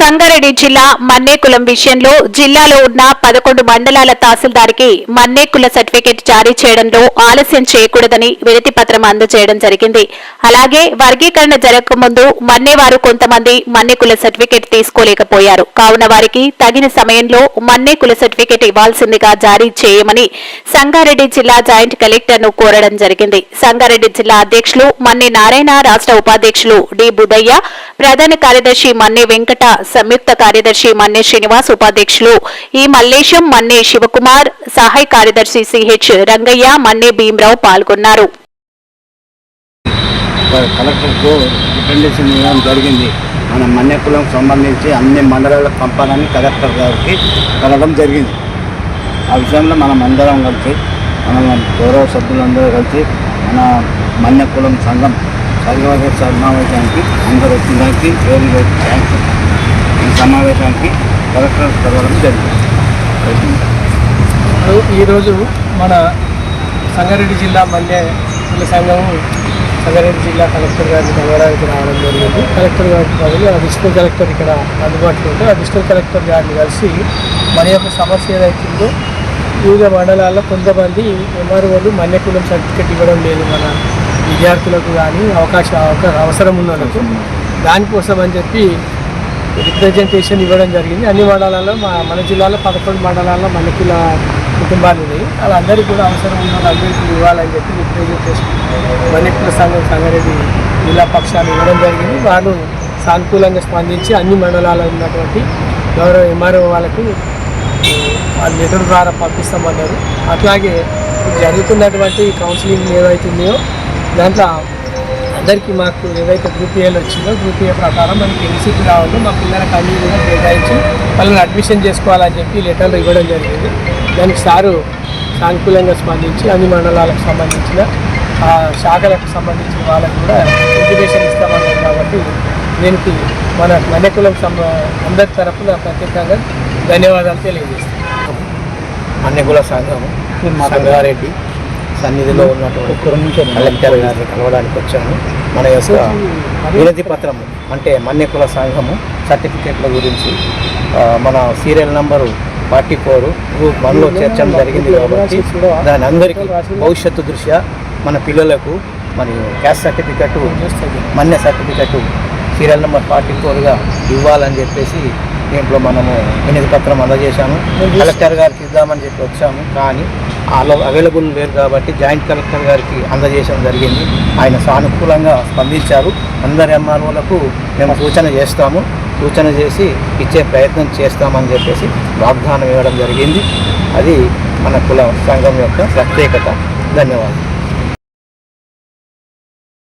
సంగారెడ్డి జిల్లా మన్నేకులం విషయంలో జిల్లాలో ఉన్న 11 మండలాల తహసీల్దార్కి మన్నేకుల సర్టిఫికెట్ జారీ చేయడంలో ఆలస్యం చేయకూడదని వినతి పత్రం అందజేయడం జరిగింది. అలాగే వర్గీకరణ జరగకముందు మన్నేవారు కొంతమంది మన్నేకుల సర్టిఫికెట్ తీసుకోలేకపోయారు. కావున వారికి తగిన సమయంలో మన్నేకుల సర్టిఫికెట్ ఇవ్వాల్సిందిగా జారీ చేయమని సంగారెడ్డి జిల్లా జాయింట్ కలెక్టర్ ను కోరడం జరిగింది. సంగారెడ్డి జిల్లా అధ్యక్షులు మన్నే నారాయణ, రాష్ట్ర ఉపాధ్యక్షులు డి బుదయ్య, ప్రధాన కార్యదర్శి మన్నే వెంకట, సంయుక్త కార్యదర్శి మన్నే శ్రీనివాస్, ఉపాధ్యక్షులు ఈ మల్లేశం, మన్నే శివకుమార్, సహాయ కార్యదర్శి సిహెచ్ రంగయ్య, మన్నే భీమరావు పాల్గొన్నారు. కలెక్టర్కు రిప్రజెంటేషన్ ఇవ్వడం జరిగింది. మన మన్నేకులం సంబంధించి అన్ని మండలాలకు పంపాలని కలెక్టర్ గారికి కలవడం జరిగింది. ఆ విషయంలో మనం అందరం కలిసి, మన గౌరవ సభ్యులందరూ కలిసి మన మన్నేకులం సంఘం సమావేశానికి అందరూ వచ్చిందానికి వెరీ వెరీ థ్యాంక్స్. ఈ సమావేశానికి కలెక్టర్ కలవడం జరిగింది. ఈరోజు మన సంగారెడ్డి జిల్లా మన్నేకుల సంఘము సంగారెడ్డి జిల్లా కలెక్టర్ గారిని కలవడానికి రావడం జరిగింది. కలెక్టర్ గారికి బదులు అడిషనల్ కలెక్టర్ ఇక్కడ అందుబాటులో ఉంటే అడిషనల్ కలెక్టర్ గారిని కలిసి మన యొక్క సమస్య ఏదైతుందో వివిధ మండలాల్లో కొంతమంది ఎంఆర్ఓలు మన్నేకులం సర్టిఫికెట్ ఇవ్వడం లేదు మన విద్యార్థులకు కానీ అవసరం ఉన్న వాళ్ళకు. దానికోసం అని చెప్పి రిప్రజెంటేషన్ ఇవ్వడం జరిగింది. అన్ని మండలాల్లో మన జిల్లాలో 11 మండలాల్లో మన్నేకుల కుటుంబాలు ఉన్నాయి. వాళ్ళందరికీ కూడా అవసరం ఉన్న వాళ్ళందరికీ ఇవ్వాలని చెప్పి రిప్రజెంటేషన్ మన్నేకుల సంఘం సంగారెడ్డి జిల్లా పక్షాన్ని ఇవ్వడం జరిగింది. వాళ్ళు సానుకూలంగా స్పందించి అన్ని మండలాల్లో ఉన్నటువంటి గౌరవ ఎంఆర్ఓ వాళ్ళకు వాళ్ళ లెటర్ ద్వారా పంపిస్తామన్నారు. అట్లాగే జరుగుతున్నటువంటి కౌన్సిలింగ్ ఏవైతుందో దాంట్లో అందరికీ మాకు ఏదైతే గ్రూప్ ఏలు వచ్చిందో గ్రూప్ ఏ ప్రకారం మనకి ఎన్సీపీ రావాలో మా పిల్లలకు అన్ని కూడా కేటాయించి వాళ్ళని అడ్మిషన్ చేసుకోవాలని చెప్పి లెటర్లు ఇవ్వడం జరిగింది. దానికి సారు సానుకూలంగా స్పందించి అన్ని మండలాలకు సంబంధించిన శాఖలకు సంబంధించిన వాళ్ళకు కూడా ఇంటిమేషన్ ఇస్తామన్నారు. కాబట్టి దీనికి మన మన్నేకులం అందరి తరఫున ప్రత్యేకంగా ధన్యవాదాలు తెలియజేస్తాం. మన్నేకుల సంఘం సంగారెడ్డి సన్నిధిలో ఉన్నటువంటి కలెక్టర్ గారిని కలవడానికి వచ్చాము. మన యొక్క వినతి పత్రము అంటే మన్నేకుల సంఘము సర్టిఫికెట్ల గురించి మన సీరియల్ నంబరు 44 గ్రూప్ 1లో చేర్చడం జరిగింది. కాబట్టి దాని అందరికీ భవిష్యత్తు దృష్ట్యా మన పిల్లలకు మరి క్యాస్ట్ సర్టిఫికెట్ మన్నే సర్టిఫికెట్ సీరియల్ నెంబర్ 44గా ఇవ్వాలని చెప్పేసి దీంట్లో మనము వినతి పత్రం అందజేశాము. కలెక్టర్ గారికి ఇద్దామని చెప్పి వచ్చాము, కానీ అవైలబుల్ లేరు కాబట్టి జాయింట్ కలెక్టర్ గారికి అందజేయడం జరిగింది. ఆయన సానుకూలంగా స్పందించారు. అందరి ఎంఆర్ఓలకు మేము సూచన చేసి ఇచ్చే ప్రయత్నం చేస్తామని చెప్పేసి వాగ్దానం ఇవ్వడం జరిగింది. అది మన కుల సంఘం యొక్క ప్రత్యేకత. ధన్యవాదాలు.